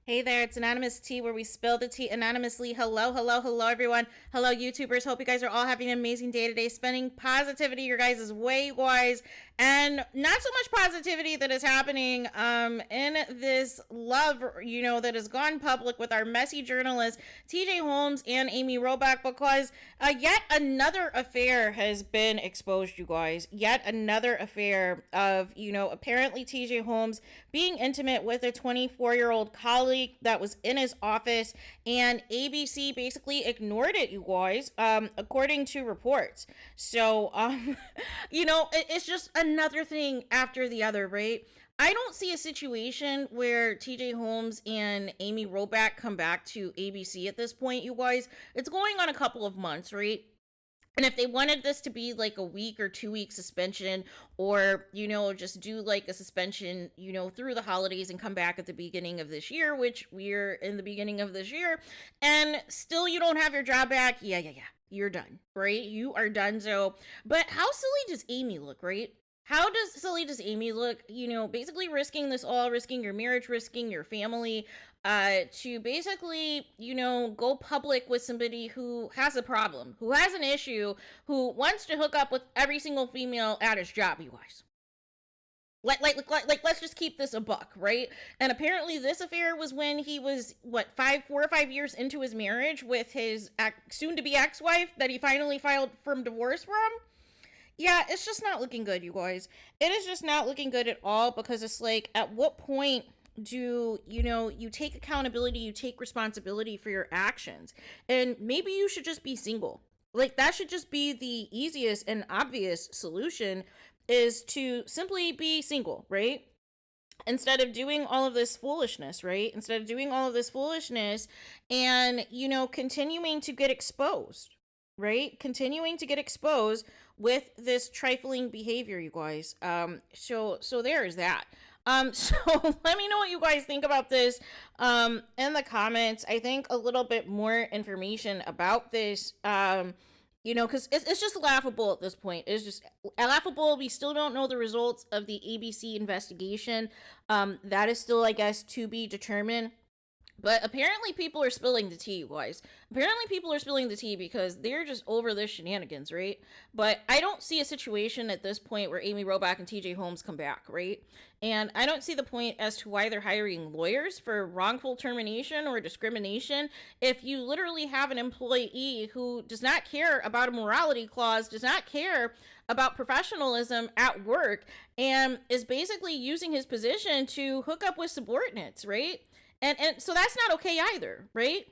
Hey there, it's Anonymous Tea where we spill the tea anonymously. Hello, hello, hello, everyone. Hello, YouTubers. Hope you guys are all having an amazing day today. Spending positivity your guys' way, you guys. And not so much positivity that is happening in this love, that has gone public with our messy journalists, TJ Holmes and Amy Robach, because yet another affair has been exposed, you guys. Yet another affair of, apparently TJ Holmes being intimate with a 24-year-old colleague that was in his office, and ABC basically ignored it, you guys, according to reports. So, it's just another thing after the other, right? I don't see a situation where TJ Holmes and Amy Robach come back to ABC at this point, you guys. It's going on a couple of months, right? And if they wanted this to be like a week or 2 week suspension, or, just do like a suspension, through the holidays and come back at the beginning of this year, which we're in the beginning of this year, and still you don't have your job back, yeah. You're done, right? You are done. So, but how silly does Amy look, right? How silly does Amy look? Basically risking this all, risking your marriage, risking your family, to basically, go public with somebody who has a problem, who has an issue, who wants to hook up with every single female at his job, you guys. Let's just keep this a buck, right? And apparently this affair was when he was, 4 or 5 years into his marriage with his soon-to-be ex-wife that he finally filed for divorce from. Yeah, it's just not looking good, you guys. It is just not looking good at all, because it's like, at what point do you take accountability, you take responsibility for your actions? And maybe you should just be single. Like, that should just be the easiest and obvious solution, is to simply be single, right? Instead of doing all of this foolishness, right? Instead of doing all of this foolishness and, continuing to get exposed, right? Continuing to get exposed with this trifling behavior, you guys. So there is that. So let me know what you guys think about this in the comments. I think a little bit more information about this, because it's just laughable at this point. It's just laughable. We still don't know the results of the ABC investigation. That is still, I guess, to be determined. But apparently people are spilling the tea, you guys. Apparently people are spilling the tea because they're just over this shenanigans, right? But I don't see a situation at this point where Amy Robach and TJ Holmes come back, right? And I don't see the point as to why they're hiring lawyers for wrongful termination or discrimination if you literally have an employee who does not care about a morality clause, does not care about professionalism at work, and is basically using his position to hook up with subordinates, right? And so that's not okay either, right?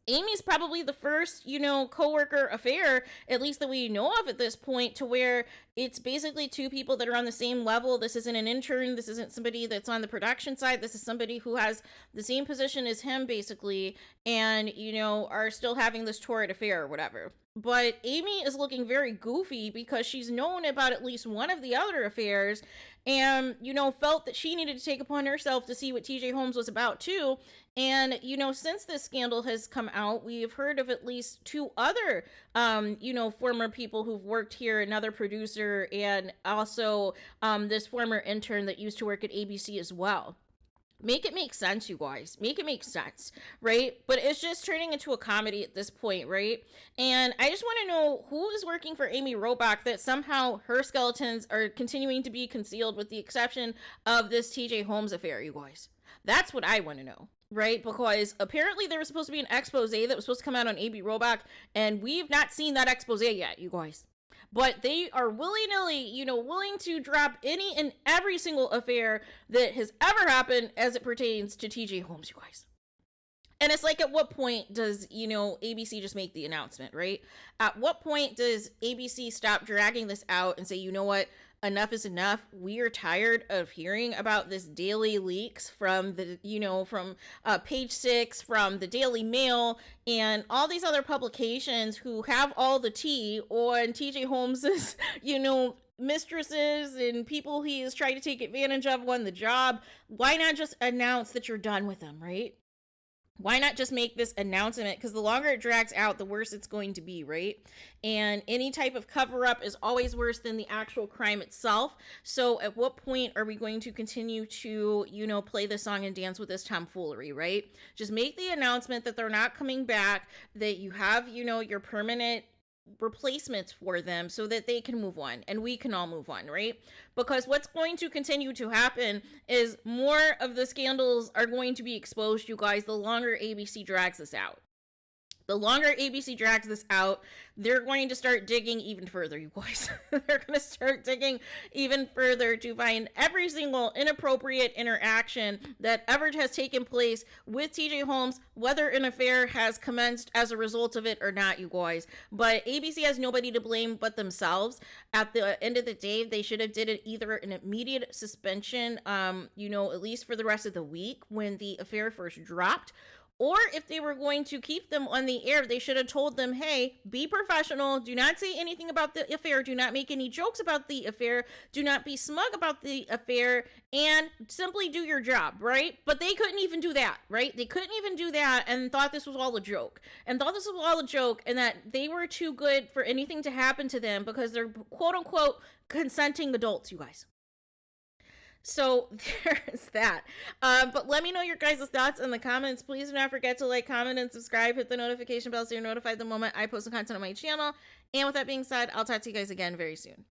Amy's probably the first, coworker affair, at least that we know of at this point, to where it's basically two people that are on the same level. This isn't an intern. This isn't somebody that's on the production side. This is somebody who has the same position as him, basically, and, are still having this torrid affair or whatever. But Amy is looking very goofy because she's known about at least one of the other affairs, and, felt that she needed to take upon herself to see what TJ Holmes was about too. And, since this scandal has come out, we've heard of at least two other, former people who've worked here, another producer, and also this former intern that used to work at ABC as well. Make it make sense, you guys. Make it make sense, right? But it's just turning into a comedy at this point, right? And I just want to know who is working for Amy Robach that somehow her skeletons are continuing to be concealed, with the exception of this TJ Holmes affair, you guys. That's what I want to know, right? Because apparently there was supposed to be an expose that was supposed to come out on Amy Robach, and we've not seen that expose yet, you guys. But they are willy-nilly, willing to drop any and every single affair that has ever happened as it pertains to TJ Holmes, you guys. And it's like, at what point does, ABC just make the announcement, right? At what point does ABC stop dragging this out and say, you know what? Enough is enough. We are tired of hearing about this daily leaks from the, from Page Six, from the Daily Mail, and all these other publications who have all the tea on TJ Holmes's, mistresses and people he is trying to take advantage of on the job. Why not just announce that you're done with them, right? Why not just make this announcement? Because the longer it drags out, the worse it's going to be, right? And any type of cover up is always worse than the actual crime itself. So at what point are we going to continue to, play this song and dance with this tomfoolery, right? Just make the announcement that they're not coming back, that you have, your permanent replacements for them so that they can move on and we can all move on, right? Because what's going to continue to happen is more of the scandals are going to be exposed, you guys, the longer ABC drags this out. The longer ABC drags this out, they're going to start digging even further, you guys. They're going to start digging even further to find every single inappropriate interaction that ever has taken place with TJ Holmes, whether an affair has commenced as a result of it or not, you guys. But ABC has nobody to blame but themselves. At the end of the day, they should have did it either an immediate suspension, at least for the rest of the week when the affair first dropped, or if they were going to keep them on the air, they should have told them, hey, be professional. Do not say anything about the affair. Do not make any jokes about the affair. Do not be smug about the affair, and simply do your job, right? But they couldn't even do that, right? They couldn't even do that and thought this was all a joke. And that they were too good for anything to happen to them because they're quote unquote consenting adults, you guys. So there's that. But let me know your guys' thoughts in the comments. Please do not forget to like, comment, and subscribe. Hit the notification bell so you're notified the moment I post content on my channel. And with that being said, I'll talk to you guys again very soon.